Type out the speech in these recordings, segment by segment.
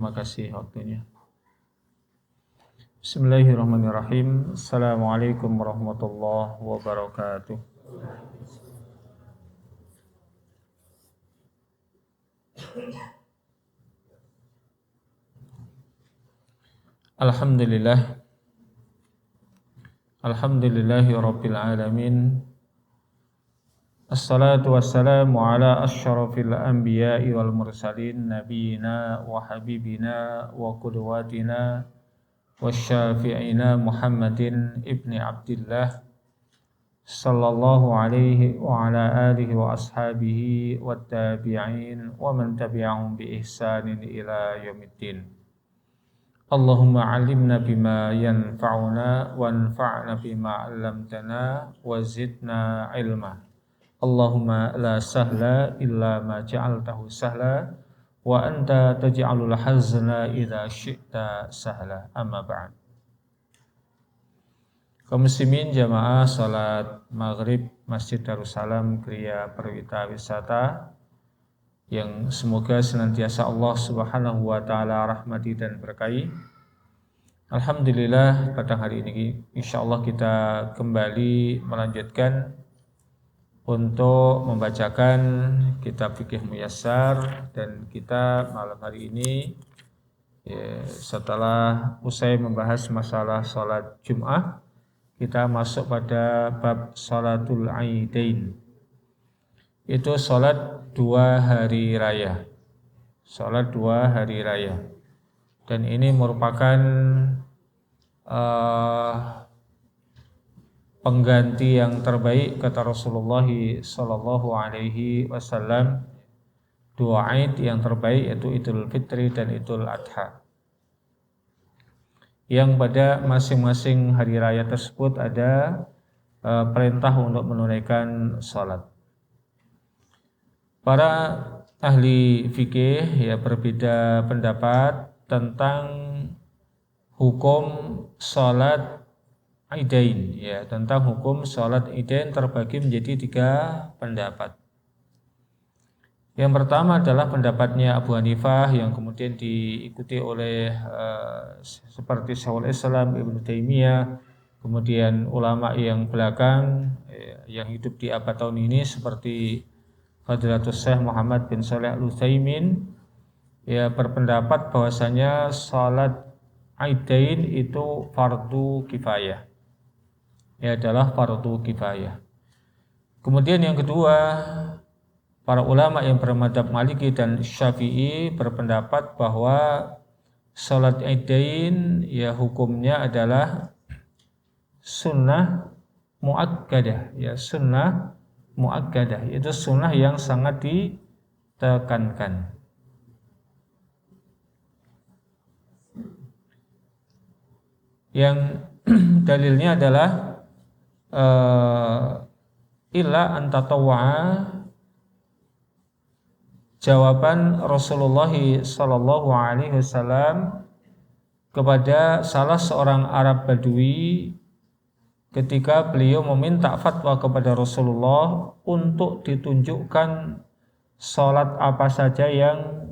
Terima kasih waktunya. Bismillahirrahmanirrahim. Assalamualaikum warahmatullahi wabarakatuh. Alhamdulillah. Alhamdulillahi rabbil alamin. Assalatu wassalamu ala asyrafil anbiya'i wal mursalin nabiyina wa habibina wa qudwatina wasyafi'ina Muhammadin ibni Abdillah sallallahu alaihi wa ala alihi wa ashabihi wa tabi'in wa man tabi'ahum bi ihsanin ila yaumiddin. Allahumma 'allimna bima yanfa'una wanfa'na bima 'allamtana wa zidna ilma. Allahumma la sahla illa ma ja'altahu sahla wa anta taj'alul hazna idza syi'ta sahla. Amma ba'd. Kaum muslimin jamaah salat maghrib Masjid Darussalam Kriya Perwita Wisata yang semoga senantiasa Allah Subhanahu wa taala rahmati dan berkahi. Alhamdulillah pada hari ini insyaallah kita kembali melanjutkan untuk membacakan kitab Fiqh Muyassar, dan kita malam hari ini setelah usai membahas masalah salat Jum'ah, kita masuk pada bab salatul Aidain. Itu salat 2 hari raya. Salat 2 hari raya. Dan ini merupakan pengganti yang terbaik kata Rasulullah sallallahu alaihi wasallam. 2 Aid yang terbaik yaitu Idul Fitri dan Idul Adha, yang pada masing-masing hari raya tersebut ada perintah untuk menunaikan salat. Para ahli fikih berbeda pendapat tentang hukum salat Aidain, tentang hukum salat Aidain terbagi menjadi 3 pendapat. Yang pertama adalah pendapatnya Abu Hanifah yang kemudian diikuti oleh seperti Syekhul Islam Ibnu Taimiyah, kemudian ulama yang belakang yang hidup di abad tahun ini seperti Fadilatul Syekh Muhammad bin Shalih Al-Utsaimin berpendapat bahwasanya salat Aidain itu fardu kifayah. Adalah fardu kifayah. Kemudian yang kedua, para ulama yang bermadzhab Maliki dan Syafi'i berpendapat bahwa salat Aidain hukumnya adalah sunnah muakkadah, sunnah muakkadah, itu sunnah yang sangat ditekankan. Yang dalilnya adalah illa an tatawwa'a, jawaban Rasulullah sallallahu alaihi wasallam kepada salah seorang Arab Badui ketika beliau meminta fatwa kepada Rasulullah untuk ditunjukkan salat apa saja yang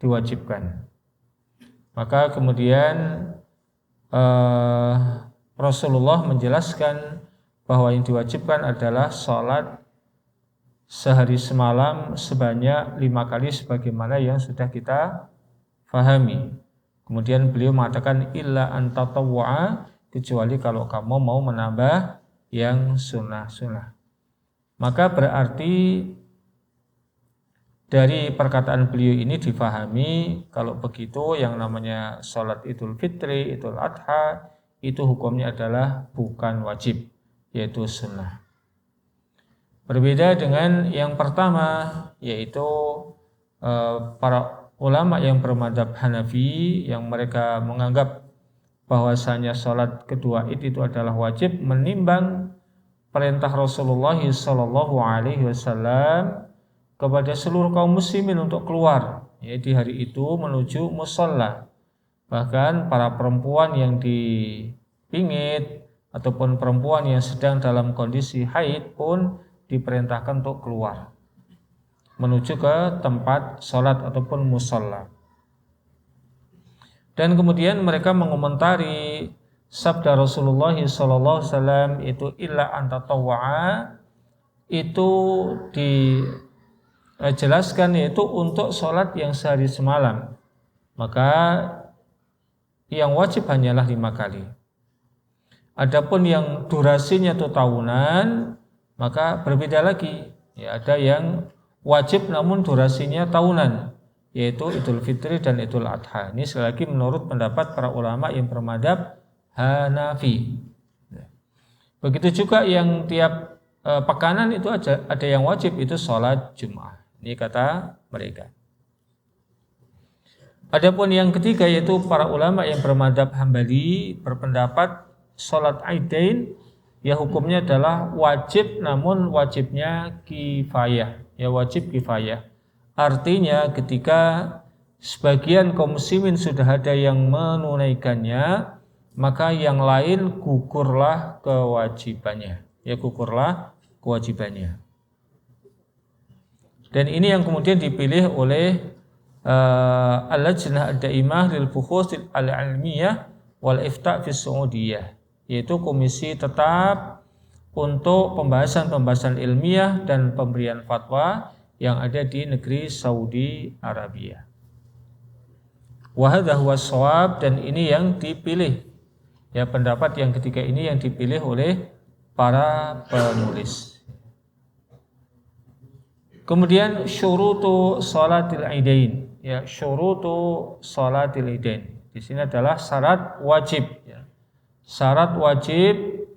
diwajibkan. Maka kemudian Rasulullah menjelaskan bahwa yang diwajibkan adalah salat sehari semalam sebanyak 5 kali sebagaimana yang sudah kita fahami. Kemudian beliau mengatakan illa an tatawwa'a, kecuali kalau kamu mau menambah yang sunnah-sunnah. Maka berarti dari perkataan beliau ini difahami kalau begitu yang namanya salat Idul Fitri, Idul Adha itu hukumnya adalah bukan wajib, yaitu sunnah. Berbeda dengan yang pertama, yaitu para ulama yang bermadzhab Hanafi yang mereka menganggap bahwasanya salat kedua Id itu adalah wajib, menimbang perintah Rasulullah sallallahu alaihi wasallam kepada seluruh kaum muslimin untuk keluar di hari itu menuju musalla. Bahkan para perempuan yang dipingit ataupun perempuan yang sedang dalam kondisi haid pun diperintahkan untuk keluar menuju ke tempat sholat ataupun musalla. Dan kemudian mereka mengomentari sabda Rasulullah SAW itu illa anta tawwa'a, itu dijelaskan yaitu untuk sholat yang sehari semalam, maka yang wajib hanyalah 5 kali. Adapun yang durasinya itu tahunan, maka berbeda lagi. Ya, ada yang wajib namun durasinya tahunan, yaitu Idul Fitri dan Idul Adha. Ini sekali lagi menurut pendapat para ulama yang bermadzhab Hanafi. Begitu juga yang tiap pekanan itu ada yang wajib, itu sholat Jumat. Ini kata mereka. Adapun yang ketiga yaitu para ulama yang bermadzhab Hambali berpendapat sholat Aidain ya hukumnya adalah wajib, namun wajibnya kifayah. Ya wajib kifayah. Artinya ketika sebagian kaum muslimin sudah ada yang menunaikannya, maka yang lain gugurlah kewajibannya. Ya gugurlah kewajibannya. Dan ini yang kemudian dipilih oleh Al-Lajnah Ad-Daimah lil Buhuts Al-Ilmiyah wal Ifta' fi Saudiyah, yaitu komisi tetap untuk pembahasan-pembahasan ilmiah dan pemberian fatwa yang ada di negeri Saudi Arabia. Wa hadza huwa shawab, dan ini yang dipilih. Ya, pendapat yang ketiga ini yang dipilih oleh para penulis. Kemudian syurutu sholatil idain. Ya, syurutu sholatil idain. Di sini adalah syarat wajib. Ya. Syarat wajib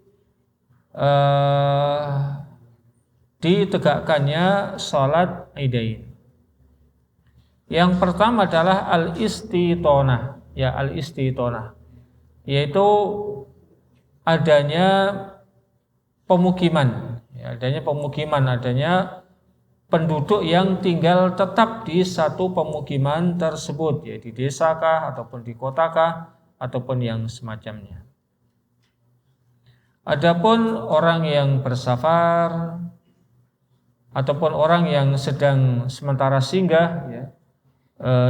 ditegakkannya sholat idain. Yang pertama adalah al-istitonah. Ya, al-istitonah, yaitu adanya pemukiman. Ya, adanya penduduk yang tinggal tetap di satu pemukiman tersebut, ya di desakah ataupun di kotakah ataupun yang semacamnya. Adapun orang yang bersafar ataupun orang yang sedang sementara singgah ya,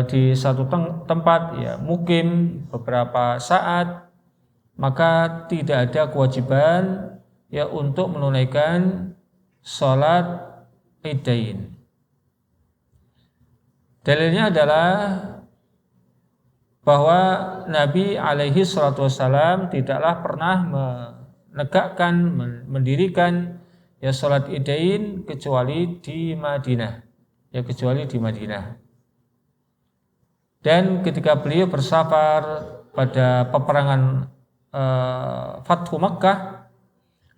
di satu tempat ya mukim beberapa saat, maka tidak ada kewajiban ya untuk menunaikan sholat idain. Dalilnya adalah bahwa Nabi alaihi salatu wassalam tidaklah pernah menegakkan, mendirikan ya sholat idain kecuali di Madinah. Ya kecuali di Madinah. Dan ketika beliau bersafar pada peperangan Fathu Makkah,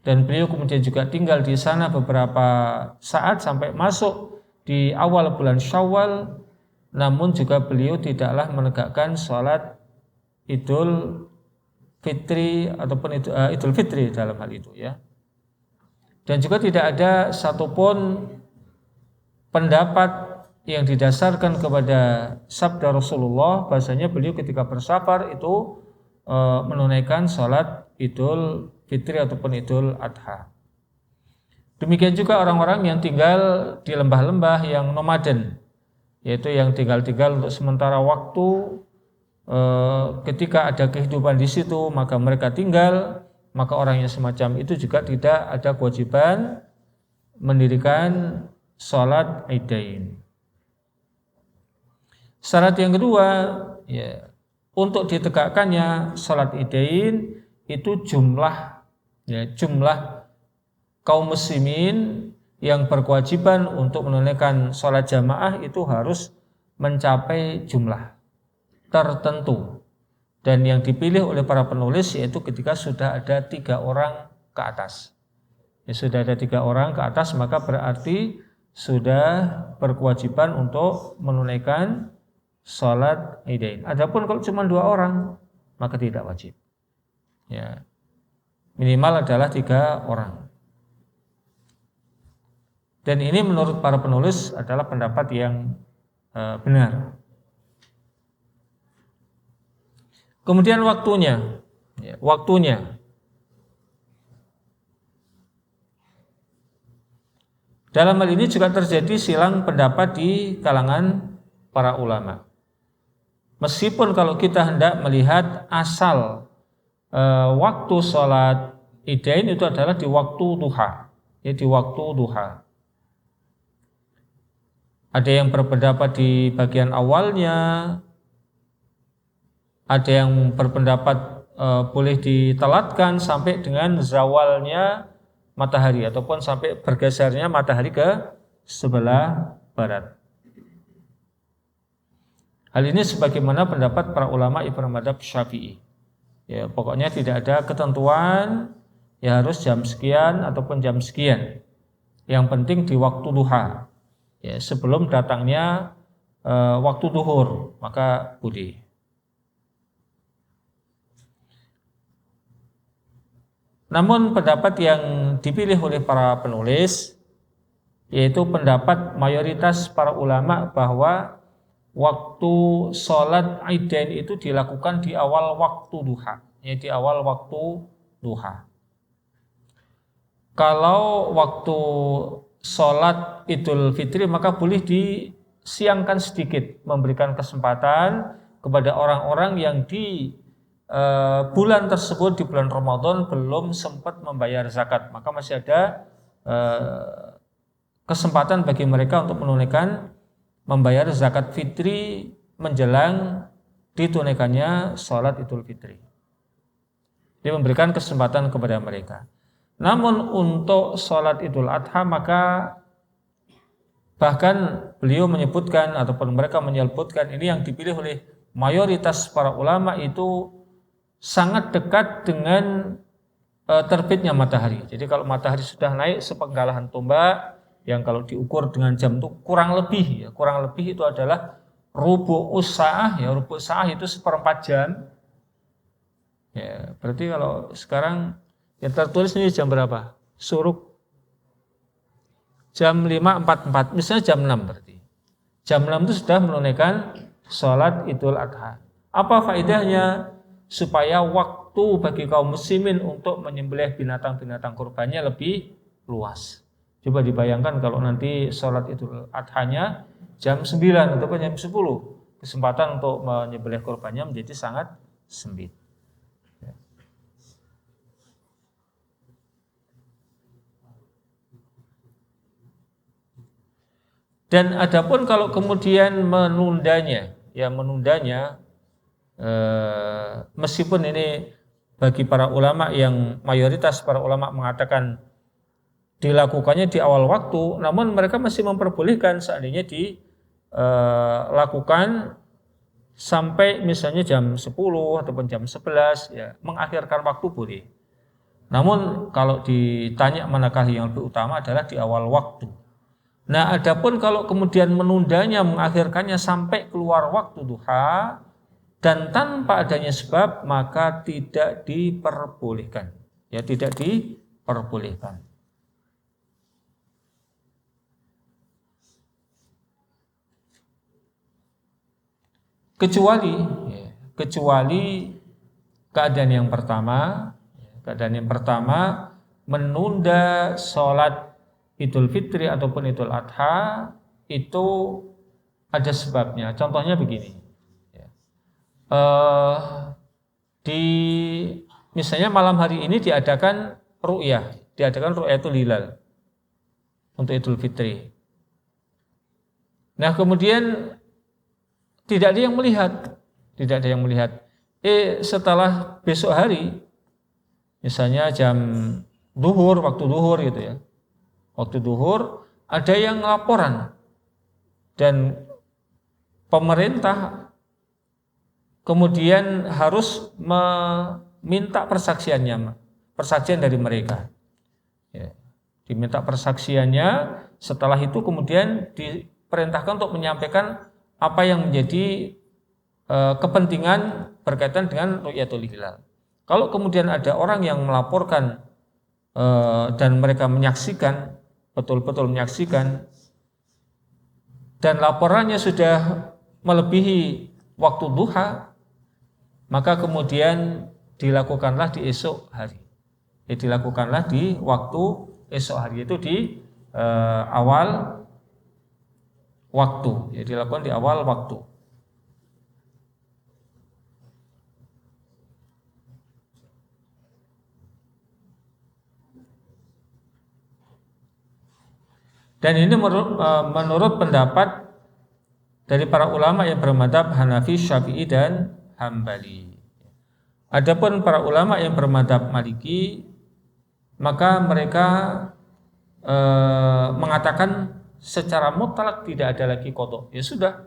dan beliau kemudian juga tinggal di sana beberapa saat sampai masuk di awal bulan Syawal, namun juga beliau tidaklah menegakkan sholat Idul Fitri ataupun Idul Fitri dalam hal itu ya. Dan juga tidak ada satupun pendapat yang didasarkan kepada sabda Rasulullah bahasanya beliau ketika bersafar itu menunaikan sholat Idul Fitri ataupun Idul Adha. Demikian juga orang-orang yang tinggal di lembah-lembah yang nomaden, yaitu yang tinggal untuk sementara waktu. Ketika ada kehidupan di situ maka mereka tinggal, maka orang yang semacam itu juga tidak ada kewajiban mendirikan sholat idain. Syarat yang kedua ya, untuk ditegakkannya sholat idain itu jumlah kaum muslimin yang berkewajiban untuk menunaikan sholat jamaah itu harus mencapai jumlah tertentu, dan yang dipilih oleh para penulis yaitu ketika sudah ada 3 orang ke atas. Ya, sudah ada 3 orang ke atas maka berarti sudah berkewajiban untuk menunaikan sholat idain. Adapun kalau cuma 2 orang maka tidak wajib. Ya, minimal adalah 3 orang. Dan ini menurut para penulis adalah pendapat yang benar. Kemudian waktunya. Dalam hal ini juga terjadi silang pendapat di kalangan para ulama. Meskipun kalau kita hendak melihat asal waktu sholat Idain itu adalah di waktu duha, ya di waktu duha. Ada yang berpendapat di bagian awalnya, ada yang berpendapat boleh ditelatkan sampai dengan zawalnya matahari ataupun sampai bergesernya matahari ke sebelah barat. Hal ini sebagaimana pendapat para ulama mazhab Syafi'i. Ya, pokoknya tidak ada ketentuan ya harus jam sekian ataupun jam sekian. Yang penting di waktu duha. Ya, sebelum datangnya waktu duhur, maka boleh. Namun pendapat yang dipilih oleh para penulis yaitu pendapat mayoritas para ulama bahwa waktu sholat Idain itu dilakukan di awal waktu duha, ya di awal waktu duha. Kalau waktu sholat Idul Fitri maka boleh disiangkan sedikit, memberikan kesempatan kepada orang-orang yang di bulan tersebut, di bulan Ramadan belum sempat membayar zakat, maka masih ada kesempatan bagi mereka untuk menunaikan membayar zakat fitri menjelang ditunaikannya sholat Idul Fitri. Dia memberikan kesempatan kepada mereka. Namun untuk sholat Idul Adha maka bahkan beliau menyebutkan ataupun mereka menyebutkan ini yang dipilih oleh mayoritas para ulama itu sangat dekat dengan terbitnya matahari. Jadi kalau matahari sudah naik sepenggalahan tombak yang kalau diukur dengan jam itu kurang lebih itu adalah rubu'us sa'ah, ya rubu'us sa'ah itu 1/4 jam. Ya, berarti kalau sekarang yang tertulis ini jam berapa? Suruk jam 5.44, misalnya jam 6 berarti. Jam 6 itu sudah menunaikan sholat Idul Adha. Apa faedahnya? Supaya waktu bagi kaum muslimin untuk menyembelih binatang-binatang kurbannya lebih luas. Coba dibayangkan kalau nanti sholat Idul Adhanya jam 9 atau jam 10, kesempatan untuk menyembelih kurbannya menjadi sangat sempit. Dan adapun kalau kemudian menundanya, meskipun ini bagi para ulama yang mayoritas para ulama mengatakan dilakukannya di awal waktu, namun mereka masih memperbolehkan seandainya dilakukan sampai misalnya jam 10 ataupun jam 11, ya mengakhirkan waktu boleh. Namun kalau ditanya manakah yang lebih utama adalah di awal waktu. Nah, adapun kalau kemudian menundanya, mengakhirkannya sampai keluar waktu duha dan tanpa adanya sebab, maka tidak diperbolehkan. Ya, tidak diperbolehkan. Kecuali keadaan yang pertama, menunda sholat Idul Fitri ataupun Idul Adha itu ada sebabnya. Contohnya begini, misalnya malam hari ini diadakan ru'yatul hilal untuk Idul Fitri. Nah kemudian tidak ada yang melihat. Setelah besok hari, misalnya jam duhur, waktu duhur gitu ya. Waktu duhur ada yang laporan dan pemerintah kemudian harus meminta persaksian dari mereka. Ya, diminta persaksiannya, setelah itu kemudian diperintahkan untuk menyampaikan apa yang menjadi kepentingan berkaitan dengan ru'yatul hilal. Kalau kemudian ada orang yang melaporkan dan mereka menyaksikan, betul-betul menyaksikan, dan laporannya sudah melebihi waktu duha, maka kemudian dilakukanlah di esok hari. Dilakukanlah di waktu esok hari, itu di awal waktu, dilakukan di awal waktu. Dan ini menurut pendapat dari para ulama yang bermadzhab Hanafi, Syafi'i dan Hambali. Adapun para ulama yang bermadzhab Maliki, maka mereka mengatakan secara mutlak tidak ada lagi qadha. Ya sudah,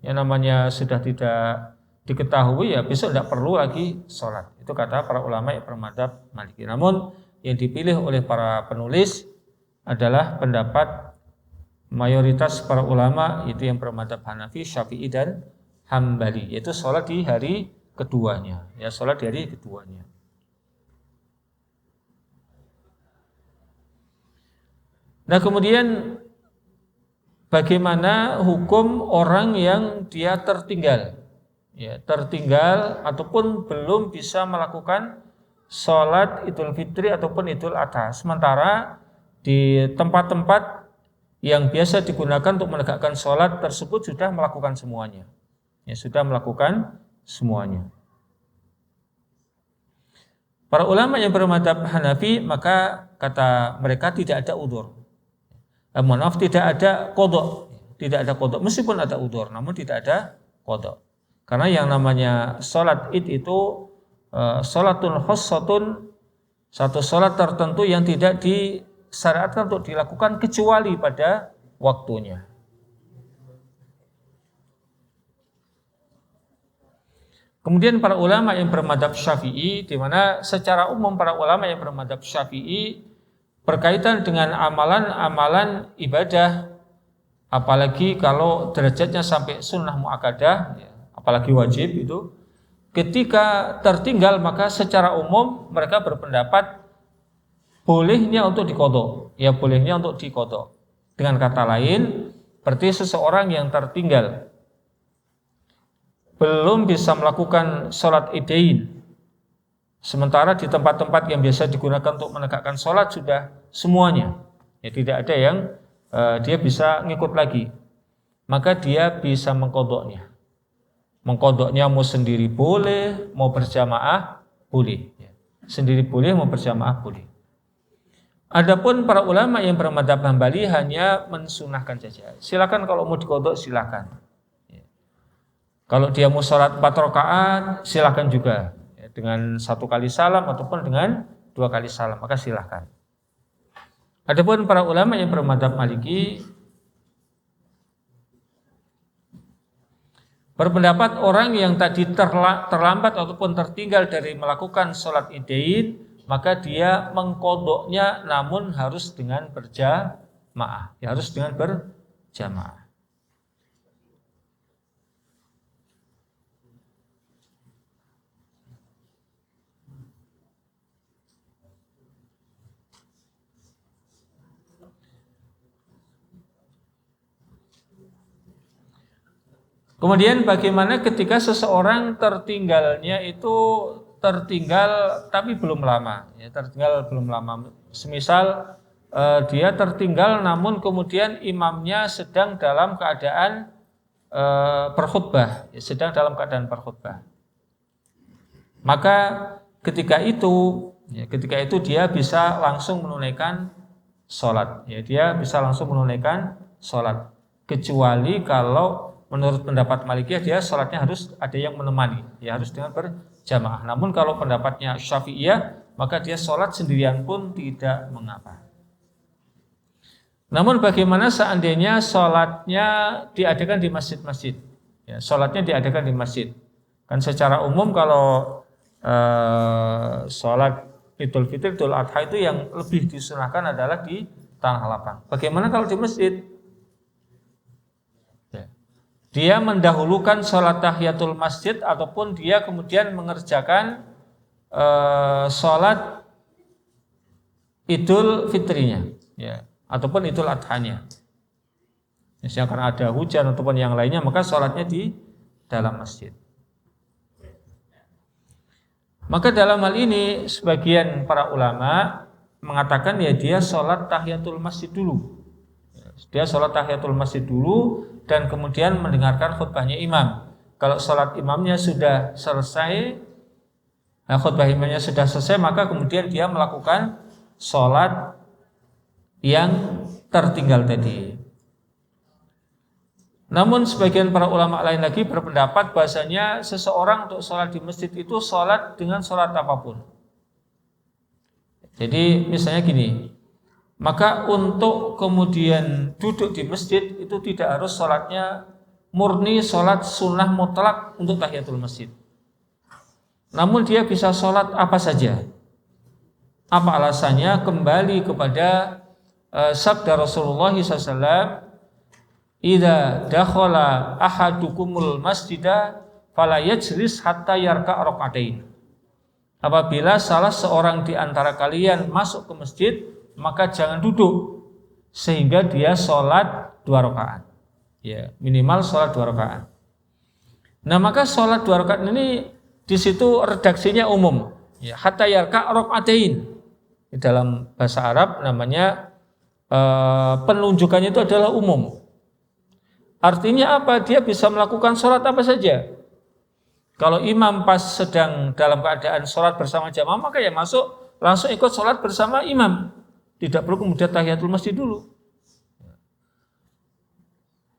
yang namanya sudah tidak diketahui ya besok tidak perlu lagi sholat. Itu kata para ulama yang bermadzhab Maliki. Namun yang dipilih oleh para penulis adalah pendapat mayoritas para ulama itu yang bermadzhab Hanafi, Syafi'i dan Hambali, yaitu sholat di hari keduanya. Ya, sholat di hari keduanya. Nah, kemudian bagaimana hukum orang yang dia tertinggal? Ya, tertinggal ataupun belum bisa melakukan sholat Idul Fitri ataupun Idul Adha. Sementara di tempat-tempat yang biasa digunakan untuk menegakkan sholat tersebut sudah melakukan semuanya. Ya, sudah melakukan semuanya. Para ulama yang bermadzhab Hanafi, maka kata mereka tidak ada udzur. Tidak ada qadha. Tidak ada qadha, meskipun ada udzur, namun tidak ada qadha. Karena yang namanya sholat id itu sholatun khussatun, satu sholat tertentu yang tidak disyariatkan untuk dilakukan kecuali pada waktunya. Kemudian para ulama yang bermadzhab Syafi'i, di mana secara umum para ulama yang bermadzhab Syafi'i berkaitan dengan amalan-amalan ibadah, apalagi kalau derajatnya sampai sunnah muakkadah, apalagi wajib itu, ketika tertinggal maka secara umum mereka berpendapat bolehnya untuk diqadha. Ya, bolehnya untuk diqadha. Dengan kata lain, berarti seseorang yang tertinggal belum bisa melakukan sholat idain, sementara di tempat-tempat yang biasa digunakan untuk menegakkan sholat sudah semuanya, ya tidak ada yang dia bisa ngikut lagi, maka dia bisa mengqadhanya. Mengqadhanya mau sendiri boleh, mau berjamaah boleh. Sendiri boleh, mau berjamaah boleh. Adapun para ulama yang bermadzhab Hambali hanya mensunahkan saja. Silakan kalau mau diqadha silakan. Kalau dia mau sholat 4 rakaat silakan juga, dengan 1 kali salam ataupun dengan 2 kali salam, maka silakan. Adapun para ulama yang bermadzhab Maliki berpendapat orang yang tadi terlambat ataupun tertinggal dari melakukan sholat idain, maka dia mengqadhanya namun harus dengan berjamaah. Ya, harus dengan berjamaah. Kemudian bagaimana ketika seseorang tertinggal tapi belum lama, ya, tertinggal belum lama. Semisal dia tertinggal namun kemudian imamnya sedang dalam keadaan berkhutbah, ya, sedang dalam keadaan berkhutbah. Maka ketika itu dia bisa langsung menunaikan sholat, ya, dia bisa langsung menunaikan sholat, kecuali kalau menurut pendapat Malikiyah dia sholatnya harus ada yang menemani, ya harus dengan berjamaah. Namun kalau pendapatnya Syafi'iyah, maka dia sholat sendirian pun tidak mengapa. Namun bagaimana seandainya sholatnya diadakan di masjid-masjid? Ya, sholatnya diadakan di masjid. Kan secara umum kalau sholat Idul Fitri, Idul Adha itu yang lebih disunahkan adalah di tanah lapang. Bagaimana kalau di masjid? Dia mendahulukan sholat tahiyatul masjid ataupun dia kemudian mengerjakan sholat Idul Fitrinya, ya, ataupun Idul Adhanya. Misalkan ada hujan ataupun yang lainnya, maka sholatnya di dalam masjid. Maka dalam hal ini sebagian para ulama mengatakan ya dia sholat tahiyatul masjid dulu. Dia sholat tahiyatul masjid dulu dan kemudian mendengarkan khutbahnya imam. Kalau sholat imamnya sudah selesai, khutbah imamnya sudah selesai, maka kemudian dia melakukan sholat yang tertinggal tadi. Namun sebagian para ulama lain lagi berpendapat bahasanya seseorang untuk sholat di masjid itu sholat dengan sholat apapun. Jadi misalnya gini, maka untuk kemudian duduk di masjid itu tidak harus sholatnya murni sholat sunnah mutlak untuk tahiyatul masjid. Namun dia bisa sholat apa saja. Apa alasannya? Kembali kepada sabda Rasulullah SAW, "Idza dakhala ahadukumul masjida fala yajlis hatta yarka' raka'atain." Apabila salah seorang di antara kalian masuk ke masjid, maka jangan duduk sehingga dia sholat 2 rakaat. Ya, minimal sholat 2 rakaat. Nah, maka sholat 2 rakaat ini di situ redaksinya umum. Ya, hatta yarka' raka'atain. Dalam bahasa Arab namanya penunjukannya itu adalah umum. Artinya apa? Dia bisa melakukan sholat apa saja. Kalau imam pas sedang dalam keadaan sholat bersama jamaah, maka ya masuk langsung ikut sholat bersama imam. Tidak perlu kemudian tahiyatul masjid dulu.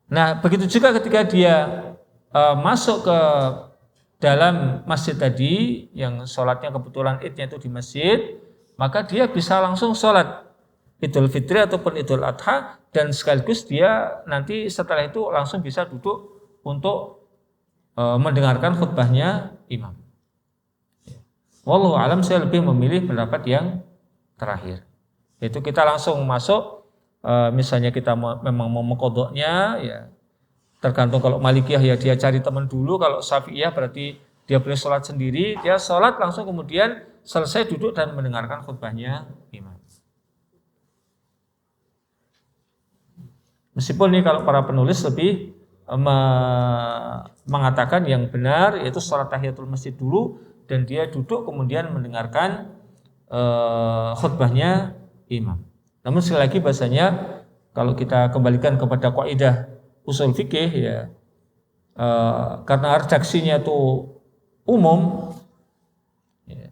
Nah, begitu juga ketika dia masuk ke dalam masjid tadi, yang sholatnya kebetulan idnya itu di masjid, maka dia bisa langsung sholat Idul Fitri ataupun Idul Adha, dan sekaligus dia nanti setelah itu langsung bisa duduk untuk mendengarkan khutbahnya imam. Wallahu alam, saya lebih memilih pendapat yang terakhir. Yaitu kita langsung masuk, misalnya kita memang mau mengqadha'nya, ya tergantung. Kalau Malikiyah ya dia cari teman dulu, kalau Syafi'iyah berarti dia boleh sholat sendiri, dia sholat langsung kemudian selesai duduk dan mendengarkan khutbahnya imam. Meskipun ini kalau para penulis lebih mengatakan yang benar yaitu sholat tahiyatul masjid dulu dan dia duduk kemudian mendengarkan khutbahnya imam. Namun sekali lagi bahasanya kalau kita kembalikan kepada kaidah usul fikih ya, karena redaksinya itu umum ya,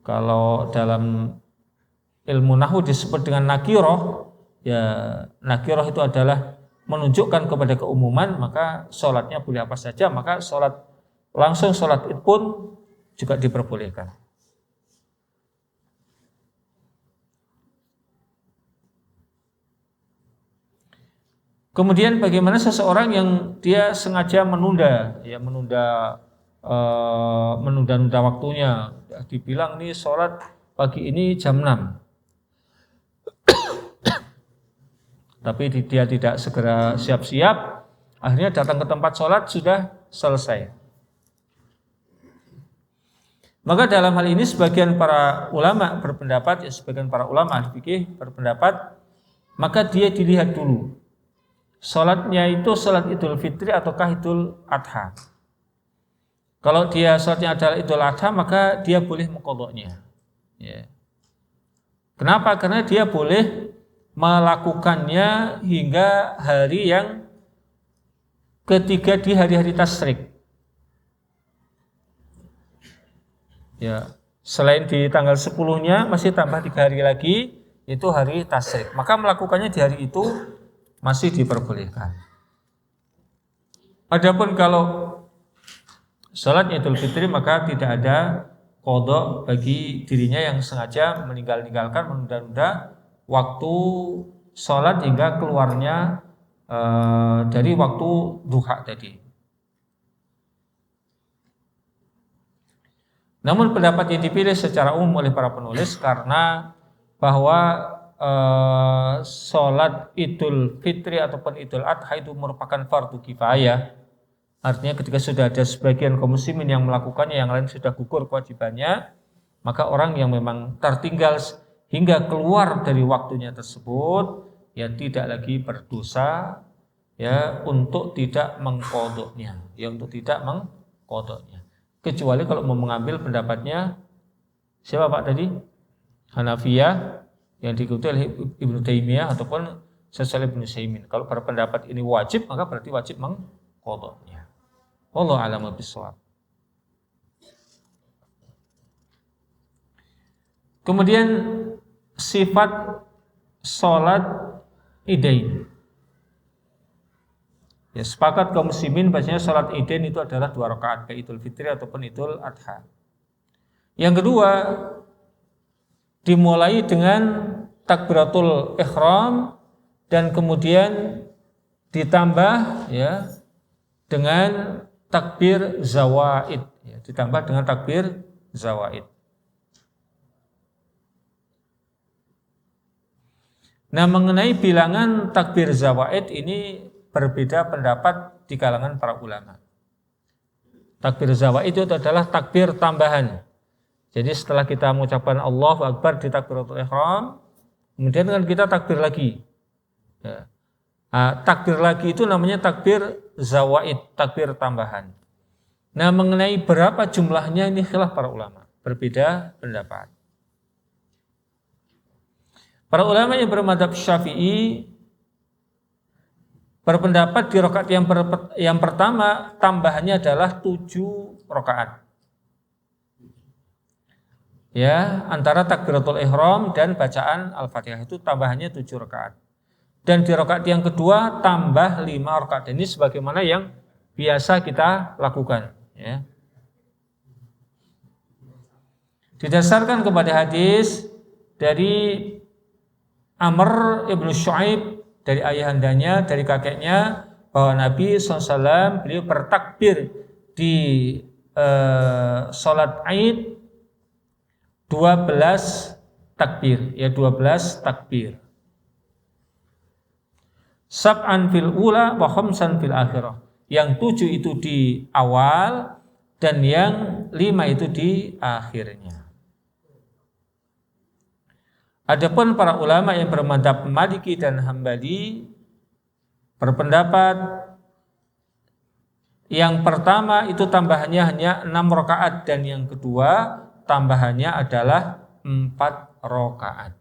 kalau dalam ilmu nahwu disebut dengan nakiroh, ya nakiroh itu adalah menunjukkan kepada keumuman, maka sholatnya boleh apa saja, maka sholat langsung sholat id pun juga diperbolehkan. Kemudian bagaimana seseorang yang dia sengaja menunda waktunya, dibilang nih sholat pagi ini jam 6, tapi dia tidak segera siap-siap, akhirnya datang ke tempat sholat sudah selesai. Maka dalam hal ini sebagian para ulama berpendapat, sebagian para ulama ahli fikih berpendapat, maka dia dilihat dulu sholatnya itu sholat Idul Fitri ataukah Idul Adha. Kalau dia sholatnya adalah Idul Adha, maka dia boleh mengqadha'nya. Ya. Kenapa? Karena dia boleh melakukannya hingga hari yang ketiga di hari-hari tasyrik. Ya, selain di tanggal 10-nya masih tambah 3 hari lagi, itu hari tasyrik. Maka melakukannya di hari itu masih diperbolehkan. Adapun kalau sholat Idul Fitri, maka tidak ada qadha bagi dirinya yang sengaja meninggalkan, menunda-nunda waktu sholat hingga keluarnya dari waktu duha tadi. Namun pendapat yang dipilih secara umum oleh para penulis karena bahwa sholat Idul Fitri ataupun Idul Adha itu merupakan fardu kifayah. Artinya ketika sudah ada sebagian kaum muslimin yang melakukannya, yang lain sudah gugur kewajibannya, maka orang yang memang tertinggal hingga keluar dari waktunya tersebut ya tidak lagi berdosa ya untuk tidak mengqadha'nya, kecuali kalau mau mengambil pendapatnya siapa Pak tadi? Hanafiyah yang diikuti oleh Ibnu Taimiyah ataupun Syaikh Ibnu Utsaimin. Kalau berpendapat ini wajib, maka berarti wajib mengqadha'nya. Wallahu a'lam bishawab. Kemudian sifat sholat idain. Ya, sepakat kaum muslimin bahasanya salat idain itu adalah 2 rakaat, baik Idul Fitri ataupun Idul Adha. Yang kedua, dimulai dengan takbiratul ihram dan kemudian ditambah ya dengan takbir zawaid, ya, ditambah dengan takbir zawaid. Nah, mengenai bilangan takbir zawaid ini berbeda pendapat di kalangan para ulama. Takbir zawaid itu adalah takbir tambahan. Jadi setelah kita mengucapkan Allahu Akbar di takbiratul ihram, kemudian kan kita takbir lagi. Ya. Nah, takbir lagi itu namanya takbir zawaid, takbir tambahan. Nah, mengenai berapa jumlahnya ini khilaf para ulama, berbeda pendapat. Para ulama yang bermadzhab Syafi'i berpendapat di rakaat yang pertama tambahannya adalah 7 rakaat. Ya, antara takbiratul ihram dan bacaan Al-Fatihah itu tambahannya 7 rakaat. Dan di rakaat yang kedua tambah 5 rakaat. Ini sebagaimana yang biasa kita lakukan, ya. Didasarkan kepada hadis dari Amr ibnu Shu'aib dari ayahandanya, dari kakeknya, bahwa Nabi SAW beliau bertakbir di sholat Aid 12 takbir, ya 12 takbir. Sab'an fil ula wa khamsan fil akhirah. Yang 7 itu di awal dan yang 5 itu di akhirnya. Adapun para ulama yang bermadzhab Maliki dan Hambali berpendapat yang pertama itu tambahannya hanya 6 rakaat dan yang kedua tambahannya adalah 4 rakaat.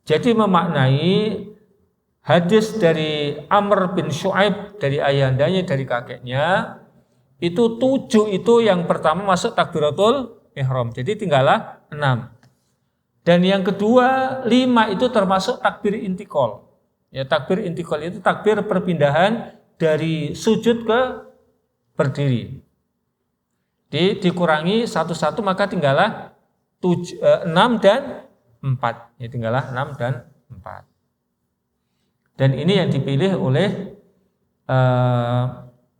Jadi memaknai hadis dari Amr bin Shu'aib dari ayahandanya, dari kakeknya, itu 7 itu yang pertama masuk takbiratul ihram. Jadi tinggallah 6. Dan yang kedua 5 itu termasuk takbir intikal. Ya, takbir intikal itu takbir perpindahan dari sujud ke berdiri. Dikurangi satu-satu maka tinggallah 6 dan 4. Ya, tinggallah 6 dan 4. Dan ini yang dipilih oleh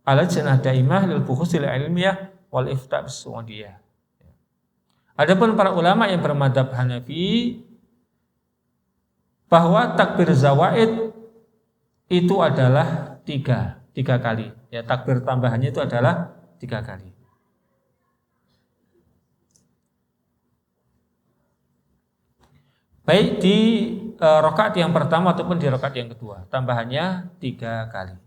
Al-Lajnah Daimah lil Buhuthil Ilmiyah wal Ifta' bis-Saudiyah. Adapun para ulama yang bermadzhab Hanafi bahwa takbir zawaid itu adalah 3 kali. Ya, takbir tambahannya itu adalah 3 kali. Baik di rakaat yang pertama ataupun di rakaat yang kedua, tambahannya 3 kali.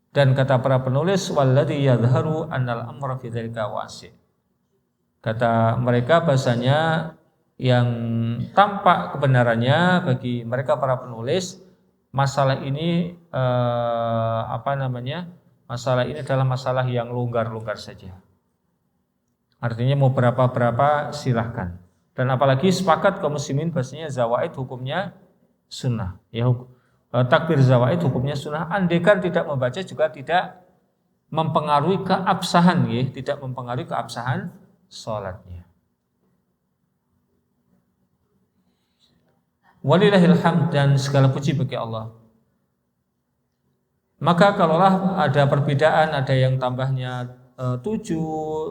Dan kata para penulis, walladzi yadhharu annal amra fi dzalika wasi'. Kata mereka bahasanya yang tampak kebenarannya bagi mereka para penulis, masalah ini masalah ini adalah masalah yang longgar-longgar saja. Artinya mau berapa silahkan. Dan apalagi sepakat kaum muslimin bahasanya zawaid hukumnya sunnah. Ya, takbir zawaid hukumnya sunnah. Andaikan tidak membaca juga tidak mempengaruhi keabsahan, ya, tidak mempengaruhi keabsahan salatnya. Walillahil hamd, dan segala puji bagi Allah. Maka kalaulah ada perbedaan, ada yang tambahnya 7,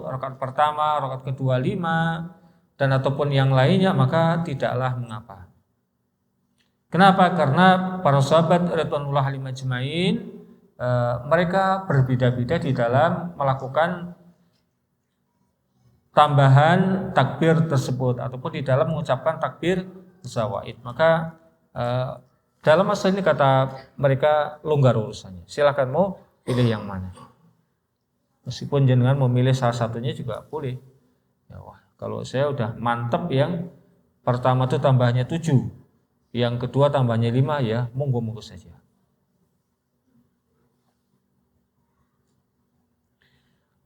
rakaat pertama, rakaat kedua 5, dan ataupun yang lainnya, maka tidaklah mengapa. Kenapa? Karena para sahabat radhiyallahu anhum ajmain mereka berbeda-beda di dalam melakukan tambahan takbir tersebut ataupun di dalam mengucapkan takbir zawaid. Maka dalam masalah ini kata mereka longgar urusannya. Silakan mau pilih yang mana. Meskipun jenengan memilih salah satunya juga boleh. Ya, wah, kalau saya udah mantep yang pertama itu tambahnya 7, yang kedua tambahnya 5, ya monggo-monggo saja.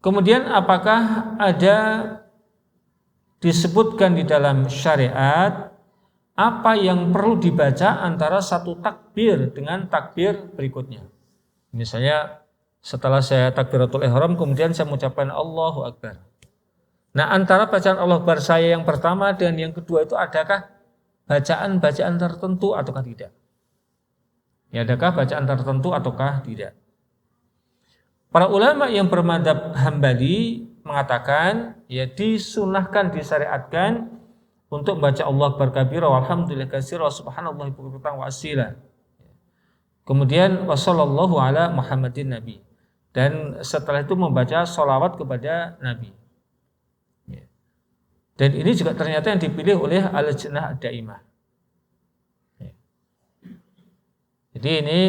Kemudian apakah ada disebutkan di dalam syariat apa yang perlu dibaca antara satu takbir dengan takbir berikutnya. Misalnya setelah saya takbiratul ihram kemudian saya mengucapkan Allahu Akbar. Nah, antara bacaan Allahu Akbar saya yang pertama dan yang kedua itu adakah bacaan-bacaan tertentu ataukah tidak? Ya, adakah bacaan tertentu ataukah tidak? Para ulama yang bermadzhab Hambali mengatakan ya disunahkan, disyariatkan untuk membaca Allah Akbar kabira walhamdulillah katsira subhanallahi bukratan wa asila. Kemudian wassallallahu ala Muhammadin nabi. Dan setelah itu membaca sholawat kepada Nabi. Dan ini juga ternyata yang dipilih oleh Al-Lajnah Ad-Daimah. Jadi ini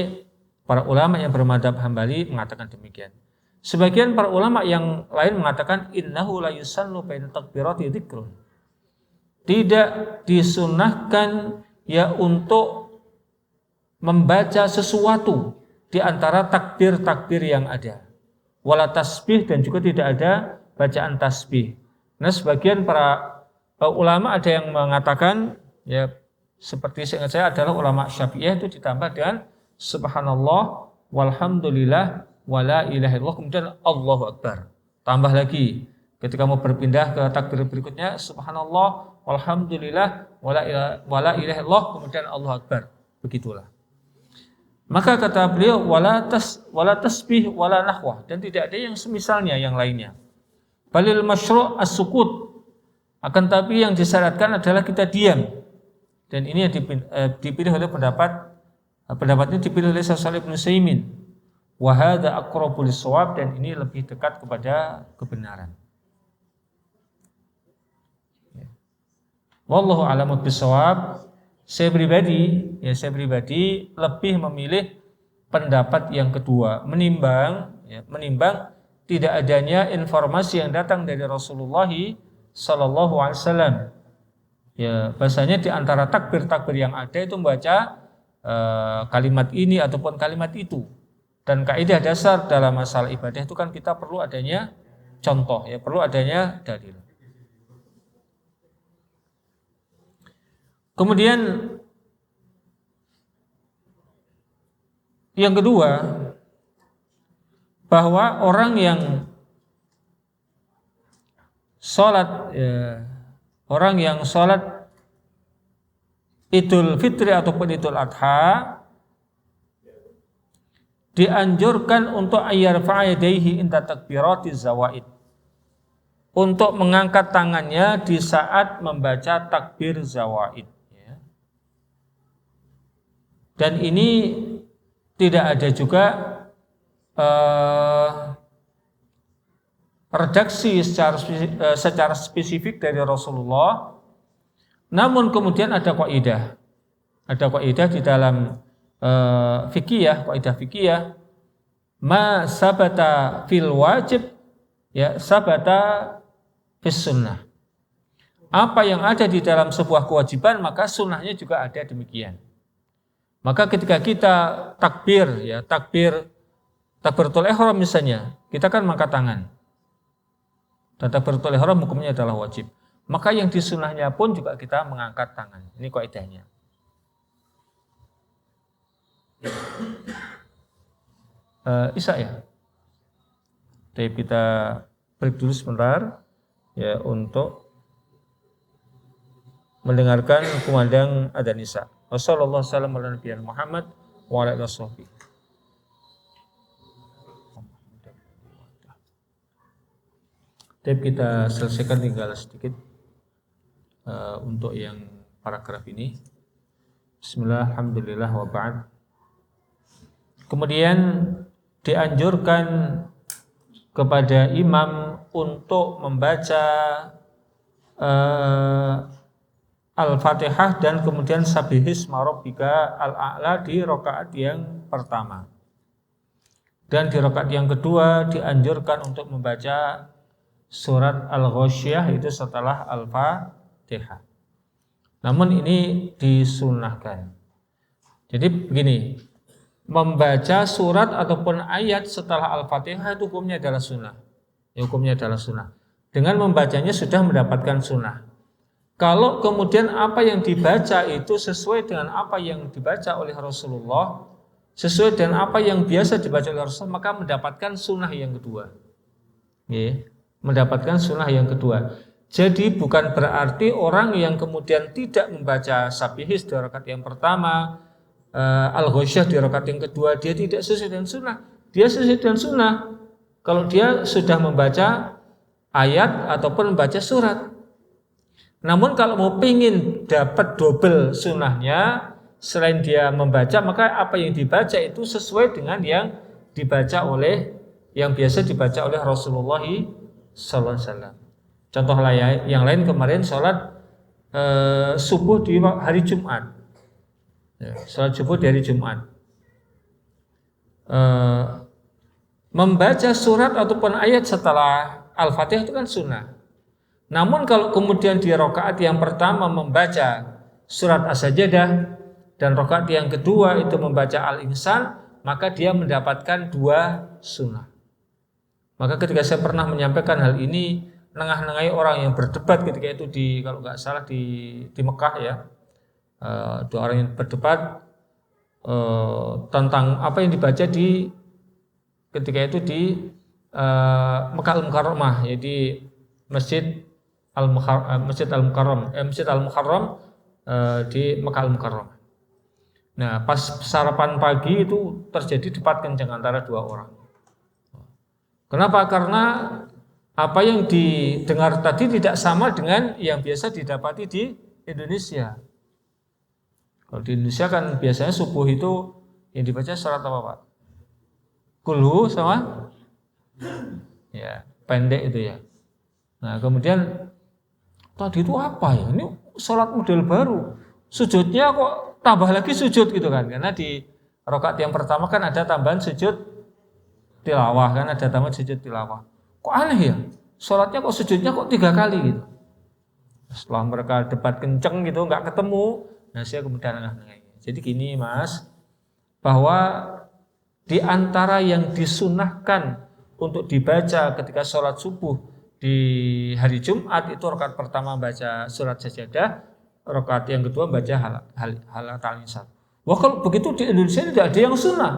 para ulama yang bermadzhab Hambali mengatakan demikian. Sebagian para ulama yang lain mengatakan innahu la yusannu baina takbirati dzikrun. Tidak disunahkan ya untuk membaca sesuatu di antara takbir-takbir yang ada. Wala tasbih, dan juga tidak ada bacaan tasbih. Nah, sebagian para ulama ada yang mengatakan ya seperti seingat saya adalah ulama Syafi'iyah itu ditambah dengan subhanallah walhamdulillah wala ilaha illallah kemudian Allahu Akbar. Tambah lagi ketika mau berpindah ke takbir berikutnya subhanallah walhamdulillah wala ilaha illallah kemudian Allahu Akbar. Begitulah. Maka kata beliau wala tasbih wala nahwah, dan tidak ada yang semisalnya yang lainnya. Balil masyru' as-sukut, akan tapi yang disyaratkan adalah kita diam. Dan ini yang dipilih oleh pendapatnya dipilih oleh Syekh Shalih bin Utsaimin. Wa hadza aqrabu lis-shawab, dan ini lebih dekat kepada kebenaran. Wallahu a'lamu bis-shawab. Saya pribadi lebih memilih pendapat yang kedua, menimbang tidak adanya informasi yang datang dari Rasulullah sallallahu alaihi wasallam. Ya, bahasanya di antara takbir-takbir yang ada itu membaca kalimat ini ataupun kalimat itu. Dan kaidah dasar dalam masalah ibadah itu kan kita perlu adanya contoh, ya, perlu adanya dalil. Kemudian yang kedua, bahwa orang yang sholat Idul Fitri ataupun Idul Adha dianjurkan untuk ayyarfa'a yadayhi inda takbiratiz zawaid, untuk mengangkat tangannya di saat membaca takbir zawaid. Dan ini tidak ada juga redaksi secara spesifik dari Rasulullah. Namun kemudian ada kaidah di dalam kaidah fikih, ma sabata fil wajib ya sabata fis sunnah. Apa yang ada di dalam sebuah kewajiban maka sunnahnya juga ada demikian. Maka ketika kita takbiratul ihram misalnya, kita kan mengangkat tangan. Dan takbiratul ihram hukumnya adalah wajib. Maka yang disunnahnya pun juga kita mengangkat tangan. Ini kaidahnya. Isa ya. Jadi kita break dulu sebentar ya untuk mendengarkan kumandang adzan Isya. Wassallallahu wasallam ala nabiyina Muhammad wa ala alihi washabbihi. Kita selesaikan tinggal sedikit untuk yang paragraf ini. Bismillah, alhamdulillah wa ba'd. Kemudian dianjurkan kepada imam untuk membaca Al-Fatihah dan kemudian Sabbihisma Rabbika Al-A'la di rakaat yang pertama. Dan di rakaat yang kedua dianjurkan untuk membaca surat Al-Ghasyiyah itu setelah Al-Fatihah. Namun ini disunnahkan. Jadi begini, membaca surat ataupun ayat setelah Al-Fatihah itu hukumnya adalah sunnah. Hukumnya adalah sunnah. Dengan membacanya sudah mendapatkan sunnah. Kalau kemudian apa yang dibaca itu sesuai dengan apa yang dibaca oleh Rasulullah, sesuai dengan apa yang biasa dibaca oleh Rasulullah, maka mendapatkan sunnah yang kedua. Ya, mendapatkan sunnah yang kedua. Jadi bukan berarti orang yang kemudian tidak membaca Sabihis di rakaat yang pertama, Al-Ghasyiyah di rakaat yang kedua, dia tidak sesuai dengan sunnah. Dia sesuai dengan sunnah kalau dia sudah membaca ayat ataupun membaca surat. Namun kalau mau pingin dapat double sunnahnya, selain dia membaca, maka apa yang dibaca itu sesuai dengan yang dibaca oleh, yang biasa dibaca oleh Rasulullah SAW. Contoh yang lain kemarin sholat subuh di hari Jumat. Sholat subuh di hari Jumat. Membaca surat ataupun ayat setelah Al-Fatihah itu kan sunnah. Namun kalau kemudian di rakaat yang pertama membaca surat As-Sajdah dan rakaat yang kedua itu membaca Al-Insan, maka dia mendapatkan dua sunnah. Maka ketika saya pernah menyampaikan hal ini, nengah-nengahi orang yang berdebat ketika itu kalau nggak salah di Mekah ya, dua orang yang berdebat tentang apa yang dibaca di ketika itu di Mekah Al-Mukarramah, ya di Masjid Al-Mukarram di Mekah Al-Mukarramah. Nah, pas sarapan pagi itu terjadi debat kencang antara dua orang. Kenapa? Karena apa yang didengar tadi tidak sama dengan yang biasa didapati di Indonesia. Kalau di Indonesia kan biasanya subuh itu yang dibaca surat apa, Pak? Kulhu sama ya, pendek itu ya. Nah, kemudian tadi itu apa ya? Ini sholat model baru. Sujudnya kok tambah lagi sujud gitu kan? Karena di rakaat yang pertama kan ada tambahan sujud tilawah, kan ada tambahan sujud tilawah. Kok aneh ya? Sholatnya kok sujudnya kok 3 kali gitu. Setelah mereka debat kenceng gitu nggak ketemu, nah saya kemudian jadi gini Mas, bahwa di antara yang disunahkan untuk dibaca ketika sholat subuh di hari Jumat itu rakaat pertama baca surat Sajdah, rakaat yang kedua baca halat al-insan. Wah, kalau begitu di Indonesia tidak ada yang sunnah.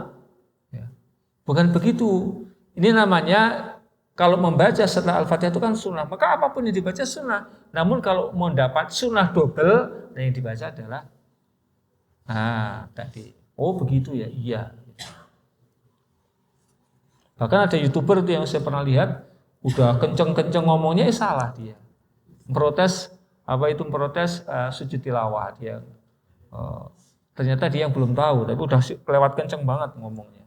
Ya. Bukan begitu. Ini namanya kalau membaca setelah Al-Fatihah itu kan sunnah. Maka apapun yang dibaca sunnah. Namun kalau mau dapat sunnah double, yang dibaca adalah tadi. Oh begitu ya, iya. Bahkan ada YouTuber itu yang saya pernah lihat, udah kenceng-kenceng ngomongnya salah dia. Protes sujud tilawah dia. Ternyata dia yang belum tahu, tapi udah kelewat kenceng banget ngomongnya.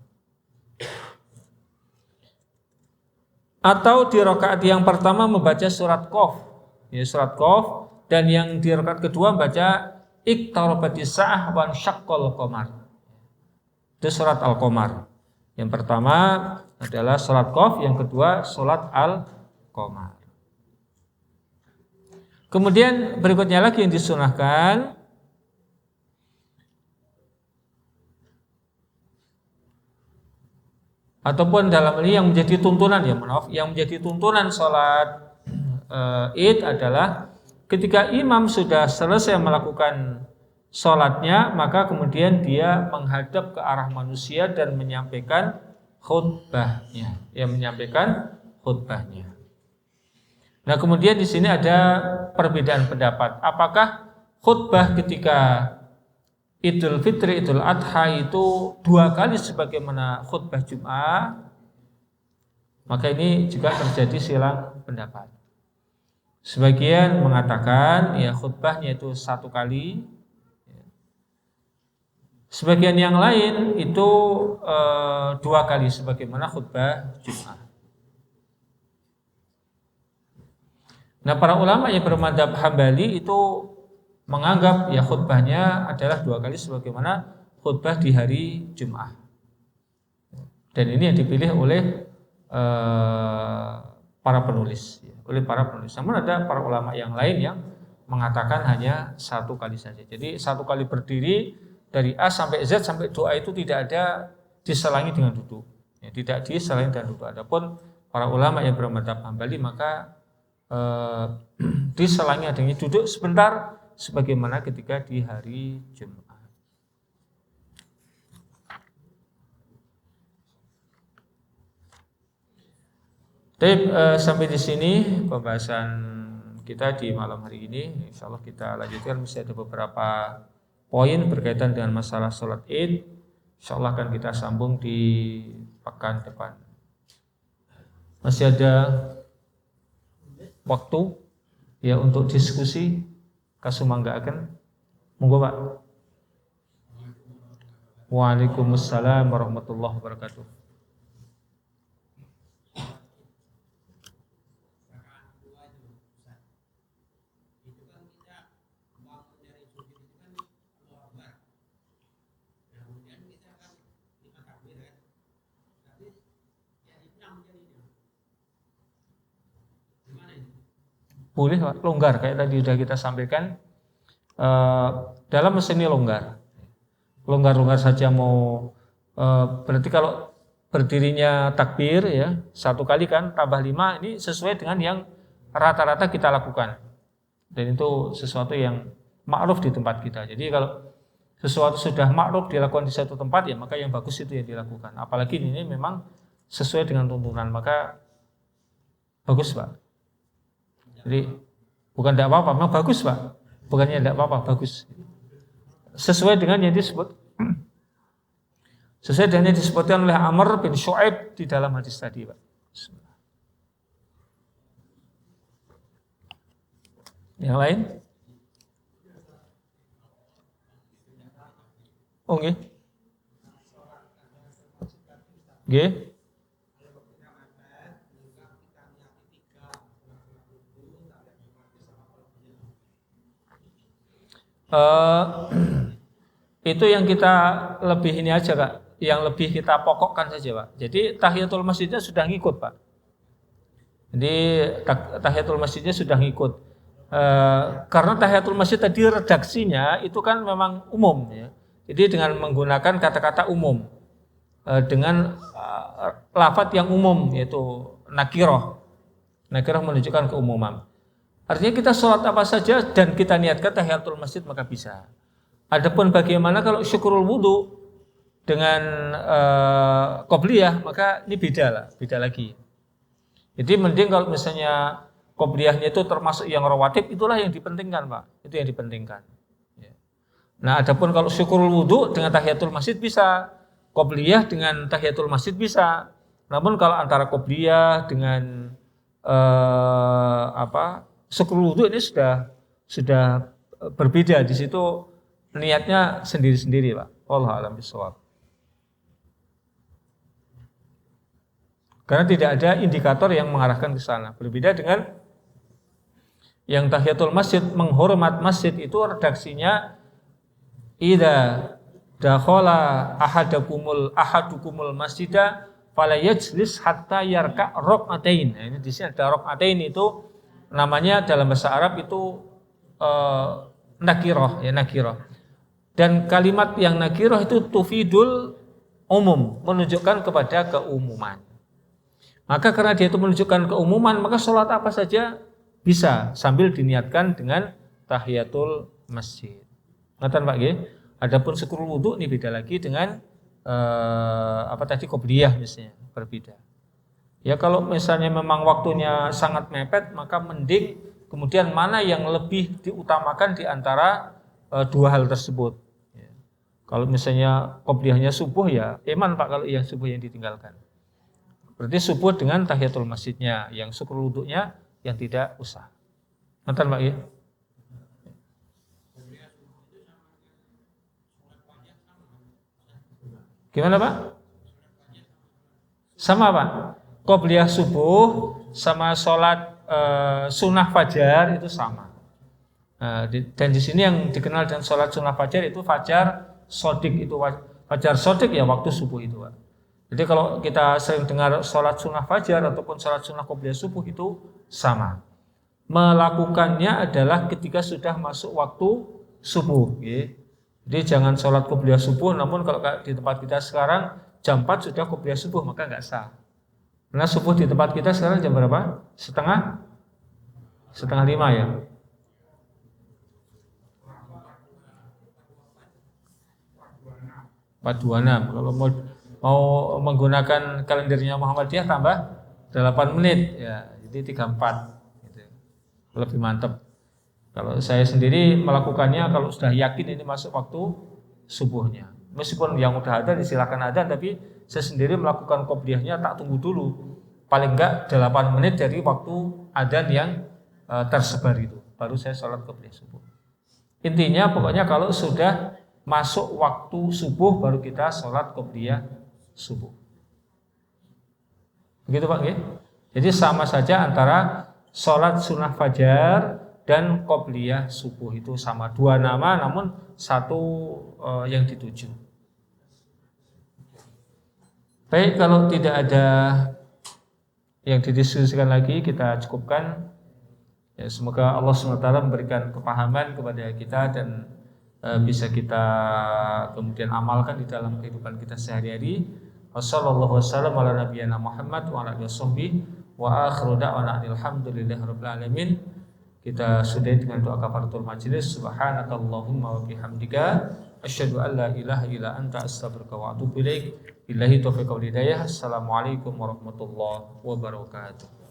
Atau di rakaat yang pertama membaca surat Qaf, ya surat Qaf, dan yang di rakaat kedua membaca Iqtarabatis sa'ah wa syaqqal qamar. Itu surat Al-Qamar. Yang pertama adalah surat Qaf, yang kedua surat Al-Qamar. Kemudian berikutnya lagi yang disunahkan ataupun dalam ini yang menjadi tuntunan yang menjadi tuntunan sholat Id adalah ketika imam sudah selesai melakukan sholatnya, maka kemudian dia menghadap ke arah manusia dan menyampaikan khutbahnya. Nah, kemudian di sini ada perbedaan pendapat. Apakah khutbah ketika Idul Fitri, Idul Adha itu 2 kali sebagaimana khutbah Jum'ah? Maka ini juga terjadi silang pendapat. Sebagian mengatakan ya khutbahnya itu 1 kali. Sebagian yang lain itu 2 kali sebagaimana khutbah Jum'ah. Nah, para ulama yang bermadzhab Hambali itu menganggap ya khutbahnya adalah 2 kali sebagaimana khutbah di hari Jum'ah. Dan ini yang dipilih oleh para penulis. Namun ada para ulama yang lain yang mengatakan hanya 1 kali saja. Jadi 1 kali berdiri dari A sampai Z sampai doa itu tidak ada diselangi dengan duduk. Ya, tidak diselangi dengan duduk. Adapun para ulama yang bermadzhab Hambali maka diselangi adanya duduk sebentar sebagaimana ketika di hari Jumat. Baik, sampai di sini pembahasan kita di malam hari ini. Insya Allah kita lanjutkan, masih ada beberapa poin berkaitan dengan masalah sholat Id. Insya Allah akan kita sambung di pekan depan. Masih ada waktu ya untuk diskusi. Kasumanggaken, monggo Pak. Waalaikumsalam warahmatullahi wabarakatuh. Boleh Pak, longgar kayak tadi sudah kita sampaikan, dalam mesin ini longgar saja mau, berarti kalau berdirinya takbir ya 1 kali kan tambah 5 ini sesuai dengan yang rata-rata kita lakukan, dan itu sesuatu yang ma'ruf di tempat kita. Jadi kalau sesuatu sudah ma'ruf dilakukan di satu tempat ya maka yang bagus itu yang dilakukan, apalagi ini memang sesuai dengan tuntunan, maka bagus Pak. Jadi bukan tidak apa-apa, memang bagus Pak. Bukannya tidak apa-apa, bagus. Sesuai dengan yang disebut, sesuai dengan yang disebutkan oleh Amr bin Shu'aib di dalam hadis tadi Pak. Yang lain? Oh nggih. Nggih. Itu yang kita lebih ini aja Kak, yang lebih kita pokokkan saja Pak. Jadi tahiyatul masjidnya sudah ngikut Pak. Jadi tahiyatul masjidnya sudah ngikut. Karena tahiyatul masjid tadi redaksinya itu kan memang umum ya. Jadi dengan menggunakan kata-kata umum, dengan lafadz yang umum yaitu nakiroh. Nakiroh menunjukkan keumuman. Artinya kita sholat apa saja dan kita niatkan tahiyatul masjid maka bisa. Adapun bagaimana kalau syukurul wudu dengan qobliyah maka ini beda lagi. Jadi mending kalau misalnya qobliyahnya itu termasuk yang rawatib, itulah yang dipentingkan Pak. Itu yang dipentingkan. Nah adapun kalau syukurul wudu dengan tahiyatul masjid bisa, qobliyah dengan tahiyatul masjid bisa. Namun kalau antara qobliyah dengan syukur wudu ini sudah berbeda. Di situ niatnya sendiri-sendiri Pak. Wallahu a'lam bishawab. Karena tidak ada indikator yang mengarahkan ke sana. Berbeda dengan yang tahiyatul masjid, menghormat masjid, itu redaksinya idza dakhala ahadukumul masjidah fala yajlis hatta yarka raq'atain. Nah, ini di sini ada raq'atain, itu namanya dalam bahasa Arab itu nakiroh ya, nakiroh. Dan kalimat yang nakiroh itu tufidul umum, menunjukkan kepada keumuman. Maka karena dia itu menunjukkan keumuman, maka sholat apa saja bisa sambil diniatkan dengan tahiyatul masjid. Ngatan Pak nggih? Adapun syukurul wudu ini beda lagi dengan qobliyah misalnya, berbeda. Ya kalau misalnya memang waktunya sangat mepet, maka mending kemudian mana yang lebih diutamakan di antara dua hal tersebut. Ya. Kalau misalnya qobliyahnya subuh ya iman Pak kalau yang subuh yang ditinggalkan. Berarti subuh dengan tahiyatul masjidnya, yang syukur wudunya yang tidak usah. Nonton Pak ya. Gimana Pak? Sama Pak. Qobliyah subuh sama sholat sunnah fajar itu sama. Dan di sini yang dikenal dengan sholat sunnah fajar itu fajar sodik, itu fajar sodik ya waktu subuh itu Pak. Jadi kalau kita sering dengar sholat sunnah fajar ataupun sholat sunnah qobliyah subuh itu sama. Melakukannya adalah ketika sudah masuk waktu subuh. Jadi jangan sholat qobliyah subuh, namun kalau di tempat kita sekarang jam 4 sudah qobliyah subuh maka nggak sah. Karena subuh di tempat kita sekarang jam berapa? Setengah 4:30 ya. Kalau mau menggunakan kalendernya Muhammadiyah tambah 8 menit ya, jadi 34 gitu. Lebih mantap. Kalau saya sendiri melakukannya kalau sudah yakin ini masuk waktu subuhnya. Meskipun yang udah ada disilakan ada, tapi saya sendiri melakukan qobliyahnya tak tunggu dulu. Paling enggak 8 menit dari waktu adzan yang tersebar itu, baru saya sholat qobliyah subuh. Intinya pokoknya kalau sudah masuk waktu subuh baru kita sholat qobliyah subuh. Begitu Pak? Jadi sama saja antara sholat sunnah fajar dan qobliyah subuh itu sama, dua nama namun satu yang dituju. Baik, kalau tidak ada yang didiskusikan lagi kita cukupkan. Ya, semoga Allah SWT memberikan kepahaman kepada kita dan bisa kita kemudian amalkan di dalam kehidupan kita sehari-hari. Wassallallahu wasallam ala nabiyyina Muhammad wa ala alihi washabbihi wa akhiru da'wana alhamdulillahirabbil alamin. Kita sudahi dengan doa kafaratul majelis. Subhanakallahumma wa bihamdika asyhadu an la ilaha illa anta astaghfiruka wa atubu ilaik. Billahi taufiq wal hidayah. Assalamualaikum warahmatullahi wabarakatuh.